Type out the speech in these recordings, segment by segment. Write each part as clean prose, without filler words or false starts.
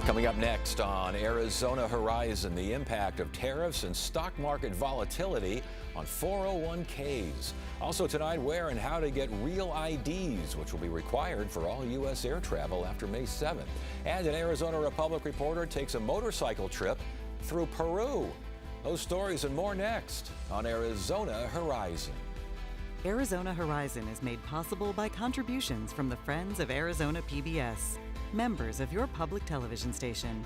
Coming up next on Arizona Horizon, the impact of tariffs and stock market volatility on 401ks. Also tonight, where and how to get real IDs, which will be required for all U.S. air travel after May 7th. And an Arizona Republic reporter takes a motorcycle trip through Peru. Those stories and more next on Arizona Horizon. Arizona Horizon is made possible by contributions from the Friends of Arizona PBS, members of your public television station.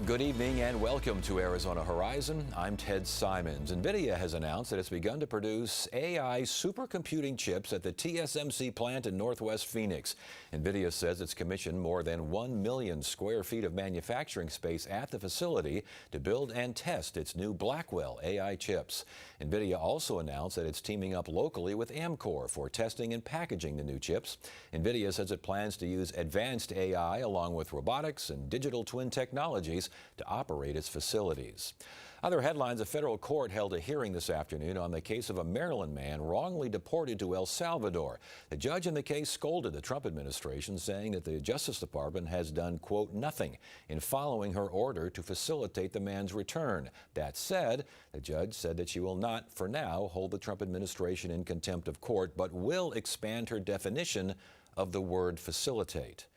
Good evening and welcome to Arizona Horizon. I'm Ted Simons. NVIDIA has announced that it's begun to produce AI supercomputing chips at the TSMC plant in Northwest Phoenix. NVIDIA says it's commissioned more than 1 million square feet of manufacturing space at the facility to build and test its new Blackwell AI chips. NVIDIA also announced that it's teaming up locally with Amkor for testing and packaging the new chips. NVIDIA says it plans to use advanced AI along with robotics and digital twin technologies to operate its facilities. Other headlines: a federal court held a hearing this afternoon on the case of a Maryland man wrongly deported to El Salvador. The judge in the case scolded the Trump administration, saying that the Justice Department has done, quote, nothing in following her order to facilitate the man's return. That said, the judge said that she will not, for now, hold the Trump administration in contempt of court, but will expand her definition of the word facilitate.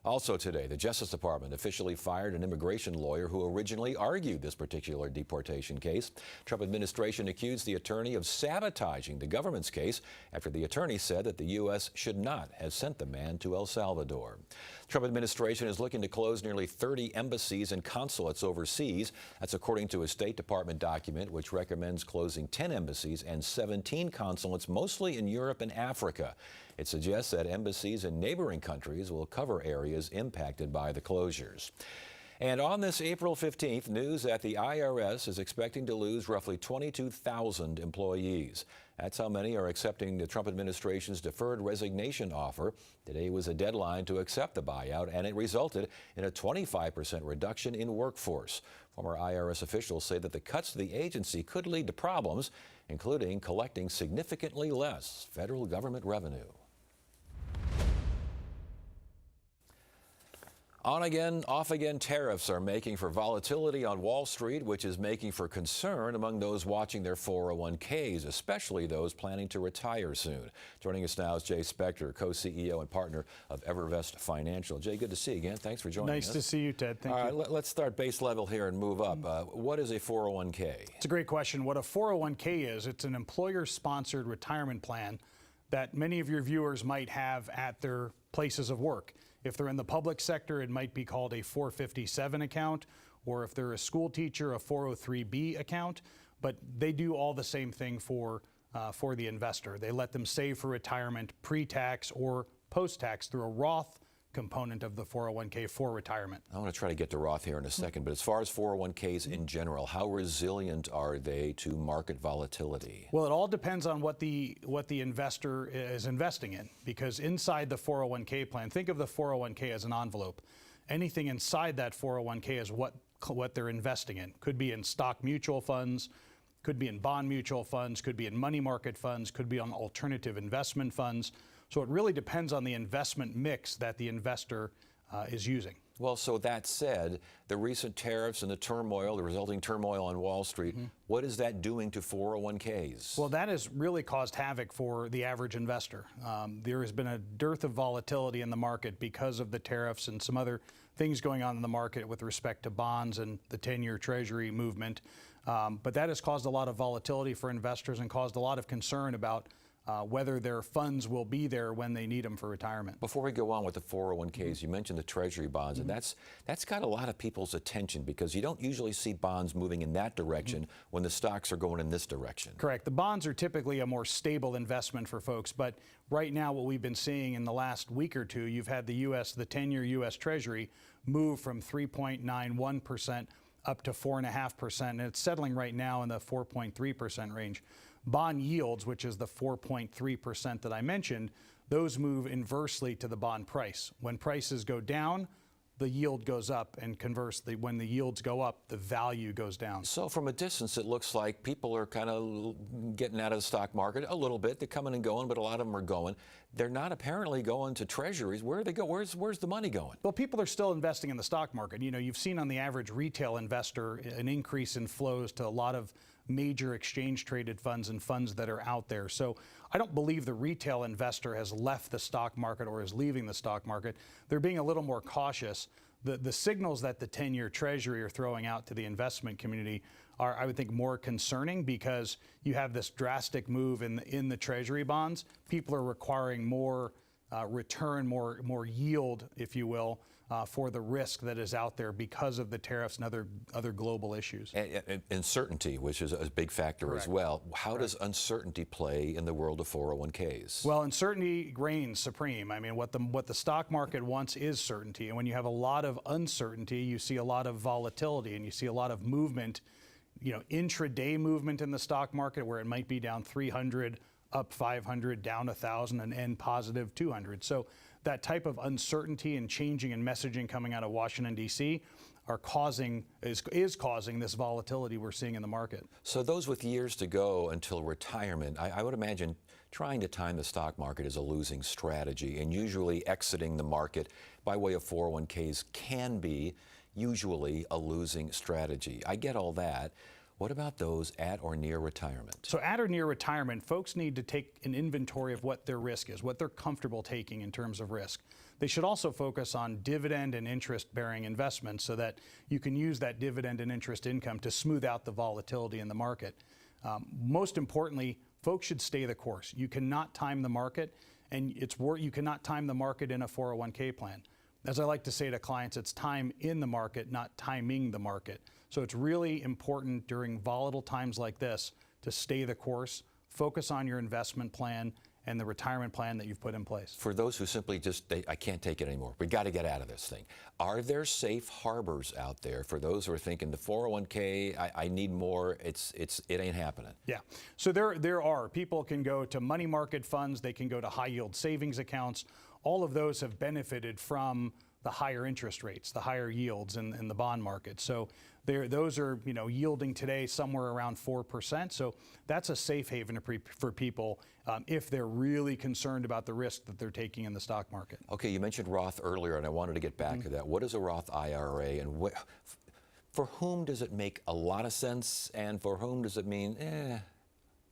Also today, the Justice Department officially fired an immigration lawyer who originally argued this particular deportation case. Trump administration accused the attorney of sabotaging the government's case after the attorney said that the U.S. should not have sent the man to El Salvador. Trump administration is looking to close nearly 30 embassies and consulates overseas. That's according to a State Department document which recommends closing 10 embassies and 17 consulates, mostly in Europe and Africa. It suggests that embassies in neighboring countries will cover areas impacted by the closures. And on this April 15th, news that the IRS is expecting to lose roughly 22,000 employees. That's how many are accepting the Trump administration's deferred resignation offer. Today was a deadline to accept the buyout, and it resulted in a 25% reduction in workforce. Former IRS officials say that the cuts to the agency could lead to problems, including collecting significantly less federal government revenue. On again, off again tariffs are making for volatility on Wall Street, which is making for concern among those watching their 401ks, especially those planning to retire soon. Joining us now is Jay Spector, co-CEO and partner of Evervest Financial. Jay, good to see you again. Thanks for joining us. Nice to see you, Ted. Thank you. All right, let's start base level here and move up. What is a 401k? It's a great question. What a 401k is, it's an employer-sponsored retirement plan that many of your viewers might have at their places of work. If they're in the public sector, it might be called a 457 account, or if they're a school teacher, a 403b account. But they do all the same thing for the investor. They let them save for retirement pre-tax or post-tax through a Roth component of the 401k for retirement. I want to try to get to Roth here in a second, but as far as 401ks in general, how resilient are they to market volatility? Well, it all depends on what the investor is investing in, because inside the 401k plan, think of the 401k as an envelope. Anything inside that 401k is what they're investing in. Could be in stock mutual funds, could be in bond mutual funds, could be in money market funds, could be on alternative investment funds. So it really depends on the investment mix that the investor is using. Well, so that said, the recent tariffs and the resulting turmoil on Wall Street, what is that doing to 401ks? Well, that has really caused havoc for the average investor. There has been a dearth of volatility in the market because of the tariffs and some other things going on in the market with respect to bonds and the 10-year Treasury movement. But that has caused a lot of volatility for investors and caused a lot of concern about whether their funds will be there when they need them for retirement. Before we go on with the 401ks, you mentioned the Treasury bonds, and that's got a lot of people's attention because you don't usually see bonds moving in that direction when the stocks are going in this direction. Correct. The bonds are typically a more stable investment for folks, but right now what we've been seeing in the last week or two, you've had the 10-year U.S. Treasury move from 3.91% up to 4.5%, and it's settling right now in the 4.3% range. Bond yields, which is the 4.3% that I mentioned, those move inversely to the bond price. When prices go down, the yield goes up, and conversely, when the yields go up, the value goes down. So from a distance, it looks like people are kind of getting out of the stock market a little bit. They're coming and going, but a lot of them are going. They're not apparently going to treasuries. Where do they go? Where's the money going? Well, people are still investing in the stock market. You know, you've seen on the average retail investor an increase in flows to a lot of major exchange traded funds and funds that are out there. So I don't believe the retail investor has left the stock market or is leaving the stock market. They're being a little more cautious. The signals that the 10-year Treasury are throwing out to the investment community are, I would think, more concerning, because you have this drastic move in the Treasury bonds. People are requiring more return, more yield, if you will, for the risk that is out there because of the tariffs and other global issues. And uncertainty, which is a big factor as well. How does uncertainty play in the world of 401ks? Well, uncertainty reigns supreme. I mean, what the stock market wants is certainty. And when you have a lot of uncertainty, you see a lot of volatility, and you see a lot of movement, you know, intraday movement in the stock market, where it might be down 300, up 500, down 1,000, and end positive 200. So that type of uncertainty and changing in messaging coming out of Washington, D.C. is causing this volatility we're seeing in the market. So those with years to go until retirement, I would imagine trying to time the stock market is a losing strategy, and usually exiting the market by way of 401ks can be usually a losing strategy. I get all that. What about those at or near retirement? So at or near retirement, folks need to take an inventory of what their risk is, what they're comfortable taking in terms of risk. They should also focus on dividend and interest-bearing investments so that you can use that dividend and interest income to smooth out the volatility in the market. Most importantly, folks should stay the course. You cannot time the market, and you cannot time the market in a 401k plan. As I like to say to clients, it's time in the market, not timing the market. So it's really important during volatile times like this to stay the course, focus on your investment plan and the retirement plan that you've put in place. For those who simply I can't take it anymore, we got to get out of this thing. Are there safe harbors out there for those who are thinking the 401k, I need more, it ain't happening? Yeah, so there are. People can go to money market funds, they can go to high yield savings accounts. All of those have benefited from the higher interest rates, the higher yields in the bond market. So those are, you know, yielding today somewhere around 4%. So that's a safe haven for people if they're really concerned about the risk that they're taking in the stock market. Okay, you mentioned Roth earlier, and I wanted to get back to that. What is a Roth IRA, and for whom does it make a lot of sense, and for whom does it mean, eh?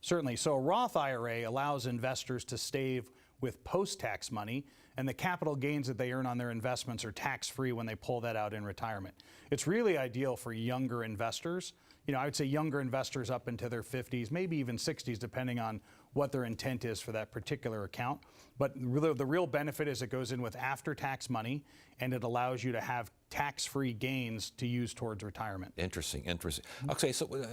Certainly. So a Roth IRA allows investors to save with post-tax money, and the capital gains that they earn on their investments are tax-free when they pull that out in retirement. It's really ideal for younger investors. You know, I would say younger investors up into their 50s, maybe even 60s, depending on what their intent is for that particular account. But the real benefit is it goes in with after-tax money, and it allows you to have tax-free gains to use towards retirement. Interesting, interesting. Okay, so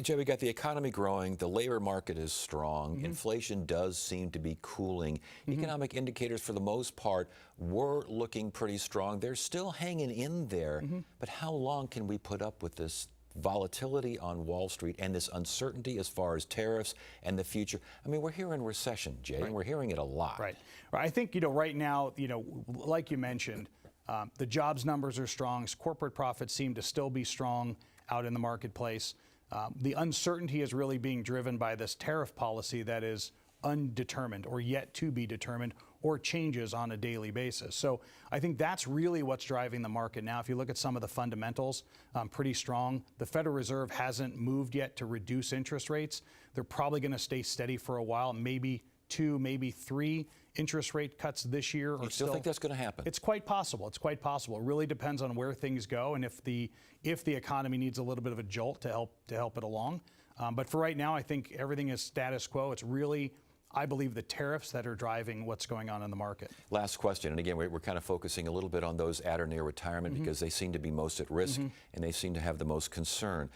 Jay, we got the economy growing, the labor market is strong, inflation does seem to be cooling. Economic indicators, for the most part, were looking pretty strong. They're still hanging in there, but how long can we put up with this volatility on Wall Street and this uncertainty as far as tariffs and the future? I mean, we're hearing recession, Jay, and we're hearing it a lot. Right. I think, you know, right now, you know, like you mentioned, the jobs numbers are strong. Corporate profits seem to still be strong out in the marketplace. The uncertainty is really being driven by this tariff policy that is undetermined or yet to be determined, or changes on a daily basis. So I think that's really what's driving the market now. If you look at some of the fundamentals, pretty strong. The Federal Reserve hasn't moved yet to reduce interest rates. They're probably going to stay steady for a while, maybe 2, maybe 3 interest rate cuts this year. You still think that's going to happen? It's quite possible. It's quite possible. It really depends on where things go and if the economy needs a little bit of a jolt to help it along. But for right now, I think everything is status quo. It's really, I believe, the tariffs that are driving what's going on in the market. Last question, and again, we're kind of focusing a little bit on those at or near retirement because they seem to be most at risk and they seem to have the most concern.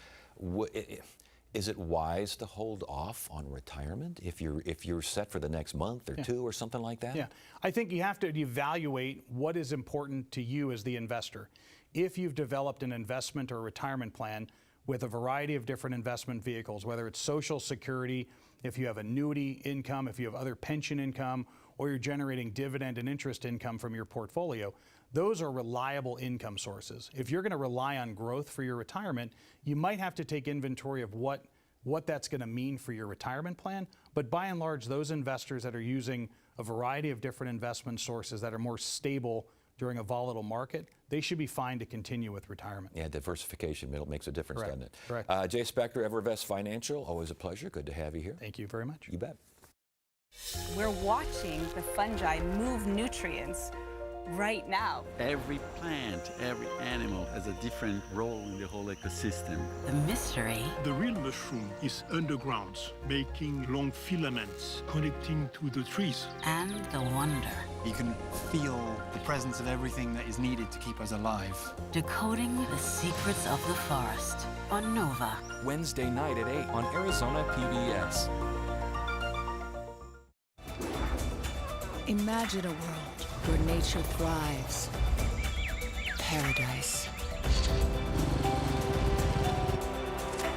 Is it wise to hold off on retirement if you're set for the next month or 2 or something like that? Yeah, I think you have to evaluate what is important to you as the investor. If you've developed an investment or retirement plan with a variety of different investment vehicles, whether it's Social Security, if you have annuity income, if you have other pension income, or you're generating dividend and interest income from your portfolio, those are reliable income sources. If you're going to rely on growth for your retirement, you might have to take inventory of what that's going to mean for your retirement plan. But by and large, those investors that are using a variety of different investment sources that are more stable during a volatile market, they should be fine to continue with retirement. Yeah, diversification makes a difference, Correct. doesn't it? Correct. Jay Spector, EverVest Financial, always a pleasure. Good to have you here. Thank you very much. You bet. We're watching the fungi move nutrients right now. Every plant, every animal has a different role in the whole ecosystem. The mystery. The real mushroom is underground, making long filaments connecting to the trees. And the wonder. You can feel the presence of everything that is needed to keep us alive. Decoding the secrets of the forest on Nova. Wednesday night at 8 on Arizona PBS. Imagine a world where nature thrives. Paradise.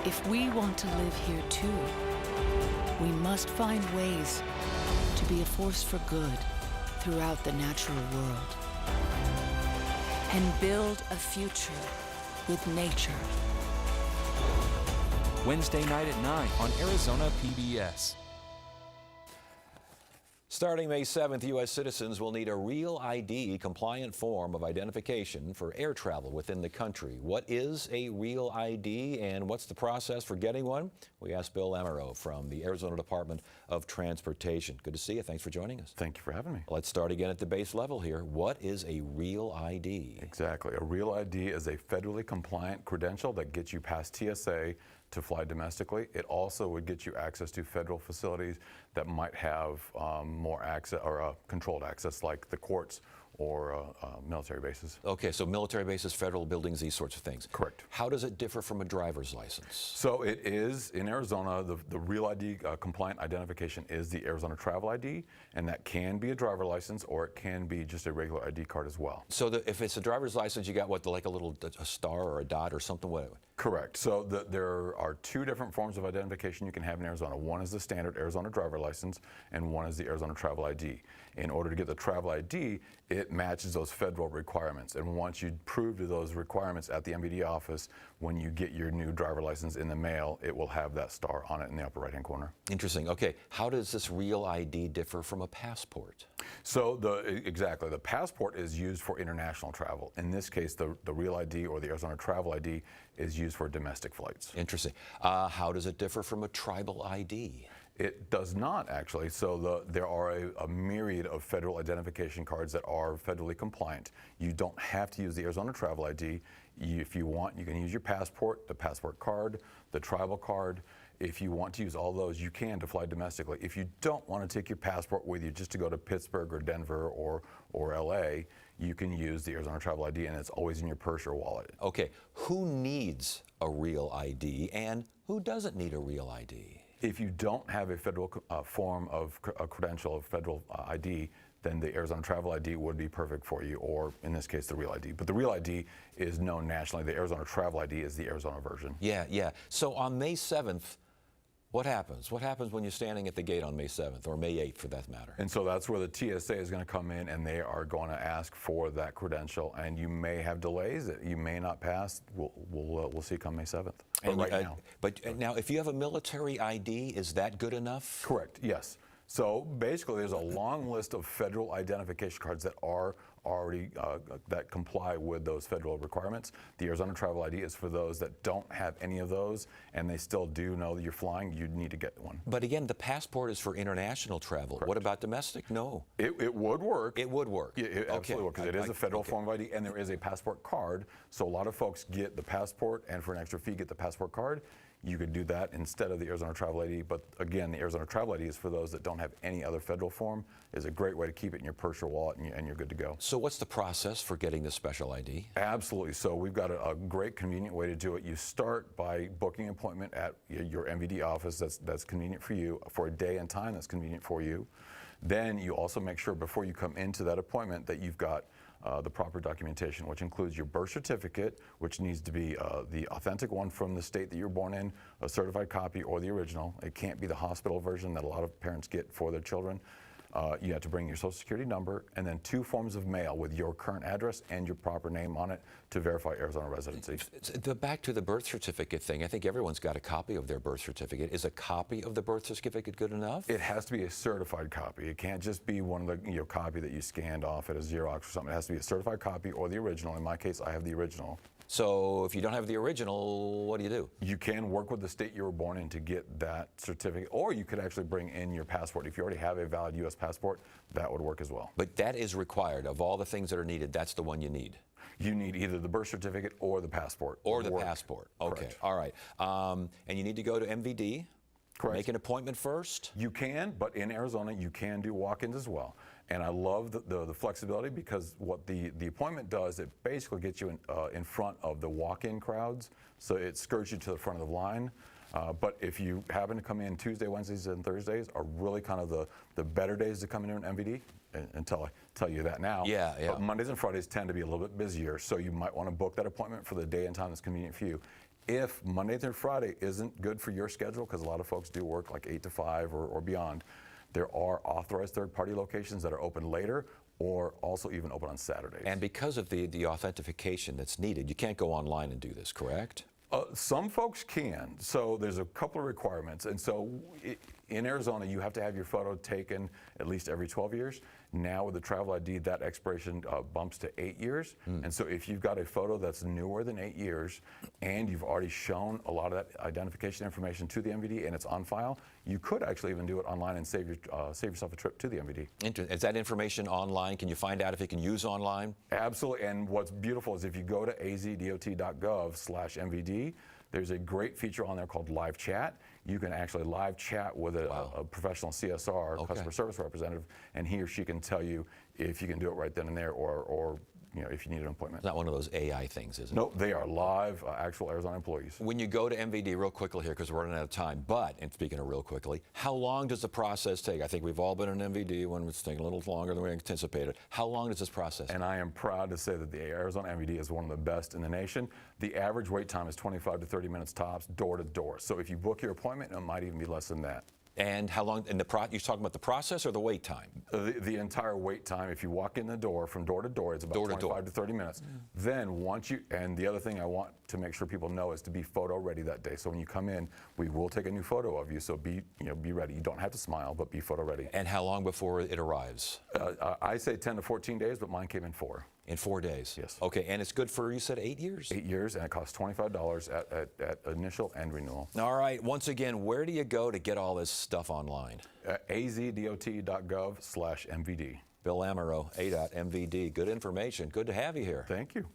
If we want to live here too, we must find ways to be a force for good throughout the natural world and build a future with nature. Wednesday night at 9 on Arizona PBS. Starting May 7th, U.S. citizens will need a Real ID compliant form of identification for air travel within the country. What is a Real ID and what's the process for getting one? We asked Bill Amaro from the Arizona Department of Transportation. Good to see you. Thanks for joining us. Thank you for having me. Let's start again at the base level here. What is a Real ID? Exactly. A Real ID is a federally compliant credential that gets you past TSA to fly domestically. It also would get you access to federal facilities that might have more access or controlled access, like the courts or military bases. Okay, so military bases, federal buildings, these sorts of things. Correct. How does it differ from a driver's license? So it is, in Arizona, the Real ID compliant identification is the Arizona Travel ID, and that can be a driver license or it can be just a regular ID card as well. So if it's a driver's license, you got what, like a star or a dot or something? What? Correct. So there are two different forms of identification you can have in Arizona. One is the standard Arizona driver license, and one is the Arizona Travel ID. In order to get the Travel ID, it matches those federal requirements. And once you prove to those requirements at the MVD office, when you get your new driver license in the mail, it will have that star on it in the upper right-hand corner. Interesting. Okay, how does this Real ID differ from a passport? So exactly, the passport is used for international travel. In this case, the Real ID or the Arizona Travel ID is used for domestic flights. Interesting. How does it differ from a tribal ID? It does not, actually. So there are a myriad of federal identification cards that are federally compliant. You don't have to use the Arizona Travel ID. If you want, you can use your passport, the passport card, the tribal card. If you want to use all those, you can to fly domestically. If you don't want to take your passport with you just to go to Pittsburgh or Denver or LA, you can use the Arizona Travel ID, and it's always in your purse or wallet. Okay, who needs a Real ID and who doesn't need a Real ID? If you don't have a federal form of a credential of federal ID, then the Arizona Travel ID would be perfect for you, or in this case, the Real ID. But the Real ID is known nationally. The Arizona Travel ID is the Arizona version. Yeah. So on May 7th, what happens? What happens when you're standing at the gate on May 7th, or May 8th for that matter? And so that's where the TSA is going to come in, and they are going to ask for that credential. And you may have delays that you may not pass. We'll see come May 7th. But now, if you have a military ID, is that good enough? Correct. Yes. So basically, there's a long list of federal identification cards that are already that comply with those federal requirements. The Arizona Travel ID is for those that don't have any of those, and they still do know that you're flying. You need to get one. But again, the passport is for international travel. Correct. What about domestic? No. It would work. It would work. It absolutely would, because it is a federal form of ID, and there is a passport card. So a lot of folks get the passport, and for an extra fee, get the passport card. You could do that instead of the Arizona Travel ID. But again, the Arizona Travel ID is for those that don't have any other federal form. It's a great way to keep it in your purse or wallet, and you're good to go. So what's the process for getting the special ID? Absolutely. So we've got a great, convenient way to do it. You start by booking an appointment at your MVD office that's convenient for you, for a day and time that's convenient for you. Then you also make sure before you come into that appointment that you've got the proper documentation, which includes your birth certificate, which needs to be the authentic one from the state that you're born in, a certified copy, or the original. It can't be the hospital version that a lot of parents get for their children. You have to bring your social security number and then 2 forms of mail with your current address and your proper name on it to verify Arizona residency. Back to the birth certificate thing, I think everyone's got a copy of their birth certificate. Is a copy of the birth certificate good enough? It has to be a certified copy. It can't just be one of the copy that you scanned off at a Xerox or something. It has to be a certified copy or the original. In my case, I have the original. So if you don't have the original, what do? You can work with the state you were born in to get that certificate, or you could actually bring in your passport. If you already have a valid U.S. passport, that would work as well. But that is required. Of all the things that are needed, that's the one you need. You need either the birth certificate or the passport. Or the passport. Okay, Correct. all right. And you need to go to MVD. Correct. Make an appointment first? You can, but in Arizona, you can do walk-ins as well. And I love the flexibility because what the appointment does, it basically gets you in front of the walk-in crowds. So it skirts you to the front of the line. But if you happen to come in Tuesday, Wednesdays, and Thursdays are really kind of the better days to come in an MVD, until I tell you that now. Yeah. But Mondays and Fridays tend to be a little bit busier, so you might want to book that appointment for the day and time that's convenient for you. If Monday through Friday isn't good for your schedule, because a lot of folks do work like 8 to 5 or beyond, there are authorized third-party locations that are open later or also even open on Saturdays. And because of the authentication that's needed, you can't go online and do this, correct? Some folks can. So there's a couple of requirements. And so in Arizona, you have to have your photo taken at least every 12 years. Now with the travel ID, that expiration bumps to 8 years. And so if you've got a photo that's newer than 8 years and you've already shown a lot of that identification information to the MVD and it's on file, you could actually even do it online and save yourself a trip to the MVD. Is that information online? Can you find out if you can use online? Absolutely. And what's beautiful is if you go to azdot.gov/MVD, there's a great feature on there called live chat. You can actually live chat with a professional CSR, customer service representative, and he or she can tell you if you can do it right then and there or if you need an appointment. It's not one of those AI things, is it? No, they are live, actual Arizona employees. When you go to MVD, real quickly here, because we're running out of time, and speaking of real quickly, how long does the process take? I think we've all been in MVD when it's taking a little longer than we anticipated. How long does this process take? And I am proud to say that the Arizona MVD is one of the best in the nation. The average wait time is 25 to 30 minutes tops, door to door. So if you book your appointment, it might even be less than that. And how long, you're talking about the process or the wait time? The entire wait time, if you walk in the door from door to door, it's about 25 to 30 minutes. Then and the other thing I want to make sure people know is to be photo ready that day. So when you come in, we will take a new photo of you, so be ready. You don't have to smile, but be photo ready. And how long before it arrives? I say 10 to 14 days, but mine came in 4. In 4 days? Yes. Okay, and it's good for, you said 8 years? 8 years, and it costs $25 at initial and renewal. All right, once again, where do you go to get all this stuff online? azdot.gov/MVD. Bill Amaro, A.MVD. Good information. Good to have you here. Thank you.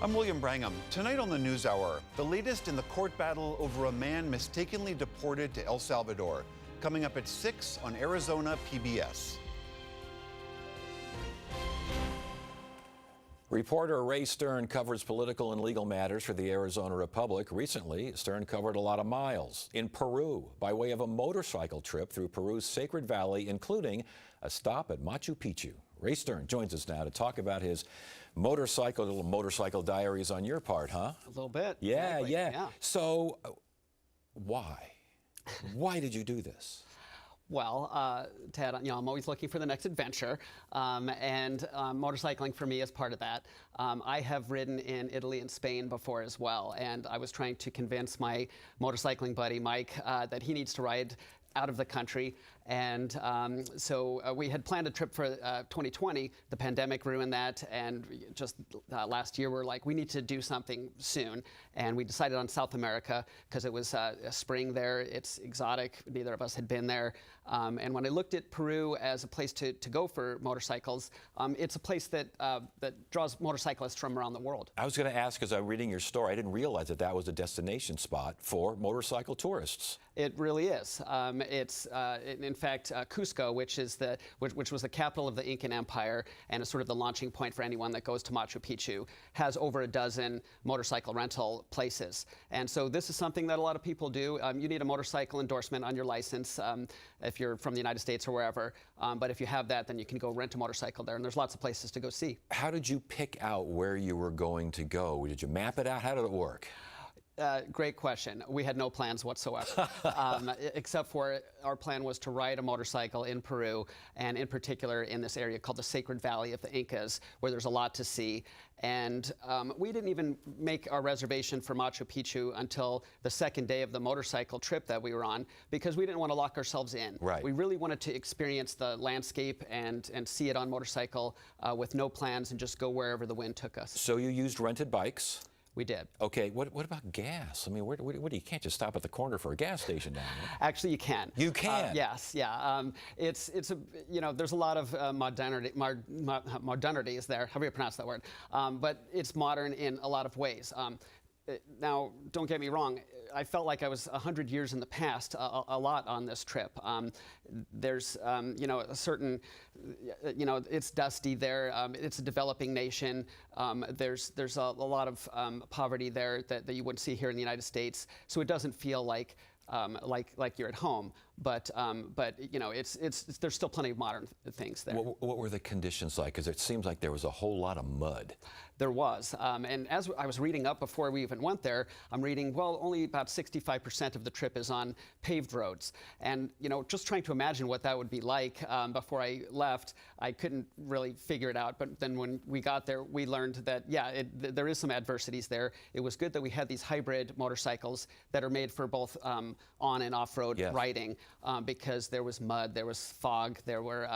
I'm William Brangham. Tonight on the NewsHour, the latest in the court battle over a man mistakenly deported to El Salvador. Coming up at 6 on Arizona PBS. Reporter Ray Stern covers political and legal matters for the Arizona Republic. Recently, Stern covered a lot of miles in Peru by way of a motorcycle trip through Peru's Sacred Valley, including a stop at Machu Picchu. Ray Stern joins us now to talk about his little motorcycle diaries on your part, huh? A little bit. Yeah, exactly. yeah. So, why? Why did you do this? Well, Ted, I'm always looking for the next adventure, and motorcycling for me is part of that. I have ridden in Italy and Spain before as well, and I was trying to convince my motorcycling buddy, Mike, that he needs to ride out of the country. And so we had planned a trip for 2020. The pandemic ruined that. And just last year, we're like, we need to do something soon. And we decided on South America because it was spring there. It's exotic. Neither of us had been there. And when I looked at Peru as a place to go for motorcycles, it's a place that draws motorcyclists from around the world. I was going to ask, as I'm reading your story, I didn't realize that was a destination spot for motorcycle tourists. It really is. In fact, Cusco, which was the capital of the Incan Empire and is sort of the launching point for anyone that goes to Machu Picchu, has over a dozen motorcycle rental places. And so this is something that a lot of people do. You need a motorcycle endorsement on your license if you're from the United States or wherever. But if you have that, then you can go rent a motorcycle there. And there's lots of places to go see. How did you pick out where you were going to go? Did you map it out? How did it work? Great question. We had no plans whatsoever, except for our plan was to ride a motorcycle in Peru, and in particular in this area called the Sacred Valley of the Incas, where there's a lot to see. And we didn't even make our reservation for Machu Picchu until the second day of the motorcycle trip that we were on, because we didn't want to lock ourselves in. Right. We really wanted to experience the landscape and see it on motorcycle with no plans and just go wherever the wind took us. So you used rented bikes? We did. Okay, what about gas? I mean, you can't just stop at the corner for a gas station down there. Actually, you can. You can? Yes, yeah. It's a, there's a lot of modernities there, however you pronounce that word, but it's modern in a lot of ways. Now, don't get me wrong, I felt like I was 100 years in the past a lot on this trip. There's, a certain, it's dusty there. It's a developing nation. There's a lot of poverty there that you wouldn't see here in the United States. So it doesn't feel like you're at home. But there's still plenty of modern things there. What were the conditions like? Because it seems like there was a whole lot of mud. There was, and as I was reading up before we even went there, I'm reading, well, only about 65% of the trip is on paved roads. And, just trying to imagine what that would be like before I left, I couldn't really figure it out. But then when we got there, we learned that, there is some adversities there. It was good that we had these hybrid motorcycles that are made for both on and off-road riding, because there was mud, there was fog, there were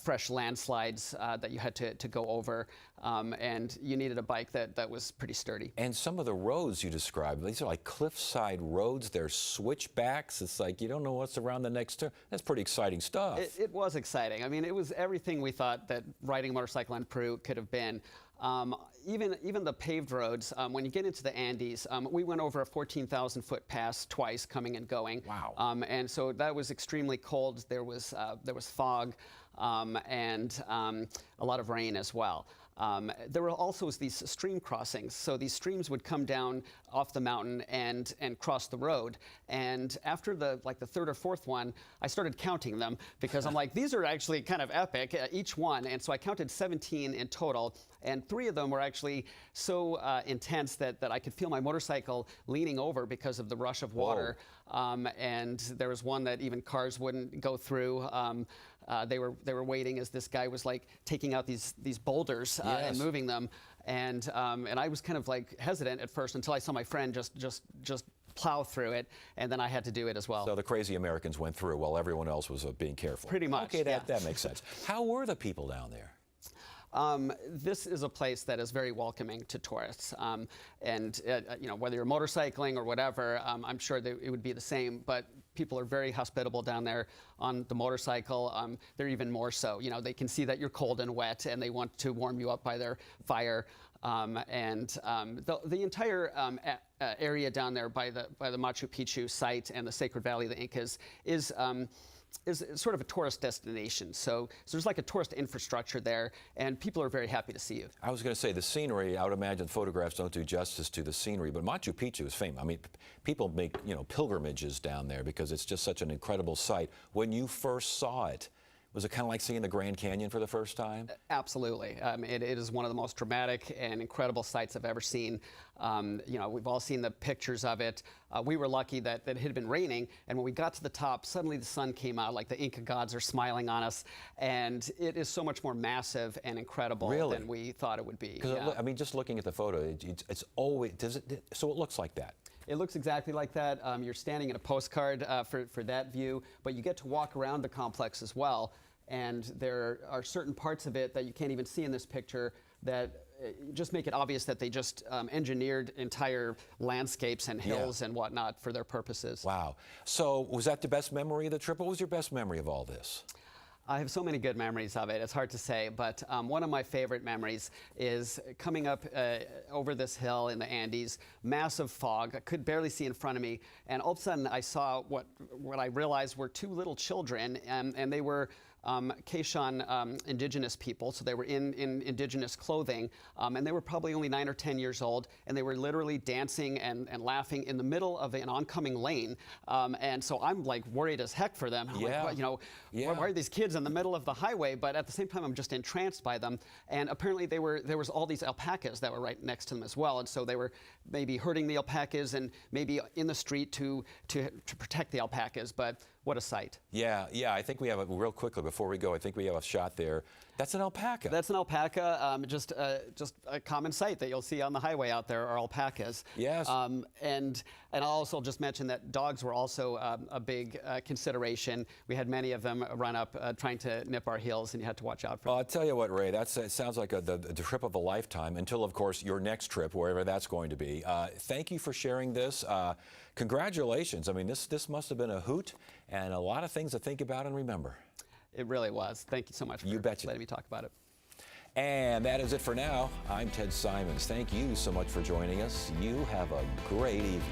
fresh landslides that you had to go over. And you needed a bike that was pretty sturdy. And some of the roads you described, these are like cliffside roads. They're switchbacks. It's like you don't know what's around the next turn. That's pretty exciting stuff. It was exciting. I mean, it was everything we thought that riding a motorcycle in Peru could have been. Even the paved roads, when you get into the Andes, we went over a 14,000-foot pass twice, coming and going. Wow. And so that was extremely cold. There was fog and a lot of rain as well. There were also these stream crossings. So these streams would come down off the mountain and cross the road. And after the third or fourth one, I started counting them because I'm like, these are actually kind of epic, each one. And so I counted 17 in total. And 3 of them were actually so intense that I could feel my motorcycle leaning over because of the rush of water. And there was one that even cars wouldn't go through. They were waiting as this guy was like taking out these boulders and moving them, and I was kind of like hesitant at first until I saw my friend just plow through it, and then I had to do it as well. So the crazy Americans went through while everyone else was being careful. Pretty much. Okay, that makes sense. How were the people down there? This is a place that is very welcoming to tourists, and whether you're motorcycling or whatever, I'm sure that it would be the same. But people are very hospitable down there on the motorcycle. They're even more so. They can see that you're cold and wet, and they want to warm you up by their fire. The entire area down there by the Machu Picchu site and the Sacred Valley of the Incas is sort of a tourist destination. So there's like a tourist infrastructure there, and people are very happy to see you. I was going to say the scenery, I would imagine photographs don't do justice to the scenery, but Machu Picchu is famous. I mean, people make, pilgrimages down there because it's just such an incredible sight. When you first saw it, was it kind of like seeing the Grand Canyon for the first time? Absolutely. It is one of the most dramatic and incredible sights I've ever seen. We've all seen the pictures of it. We were lucky that it had been raining, and when we got to the top, suddenly the sun came out, like the Inca gods are smiling on us, and it is so much more massive and incredible than we thought it would be. Because I mean, just looking at the photo, it's always so it looks like that. It looks exactly like that. You're standing in a postcard for that view, but you get to walk around the complex as well. And there are certain parts of it that you can't even see in this picture that just make it obvious that they just engineered entire landscapes and hills and whatnot for their purposes. Wow. So was that the best memory of the trip? What was your best memory of all this? I have so many good memories of it. It's hard to say, but one of my favorite memories is coming up over this hill in the Andes, massive fog. I could barely see in front of me, and all of a sudden I saw what I realized were two little children, and they were Quechan indigenous people, so they were in indigenous clothing, and they were probably only 9 or 10 years old, and they were literally dancing and laughing in the middle of an oncoming lane, and so I'm like worried as heck for them. I'm like, what, you know, why are these kids in the middle of the highway? But at the same time, I'm just entranced by them, and apparently there was all these alpacas that were right next to them as well, and so they were maybe herding the alpacas and maybe in the street to protect the alpacas, but what a sight. Yeah, I think we have real quickly before we go, I think we have a shot there. That's an alpaca. That's an alpaca, just a common sight that you'll see on the highway out there are alpacas. Yes. And I'll also just mention that dogs were also a big consideration. We had many of them run up trying to nip our heels, and you had to watch out for them. I'll tell you what, Ray, it sounds like the trip of a lifetime until, of course, your next trip, wherever that's going to be. Thank you for sharing this. Congratulations. I mean, this must have been a hoot and a lot of things to think about and remember. It really was. Thank you so much for letting me talk about it. And that is it for now. I'm Ted Simons. Thank you so much for joining us. You have a great evening.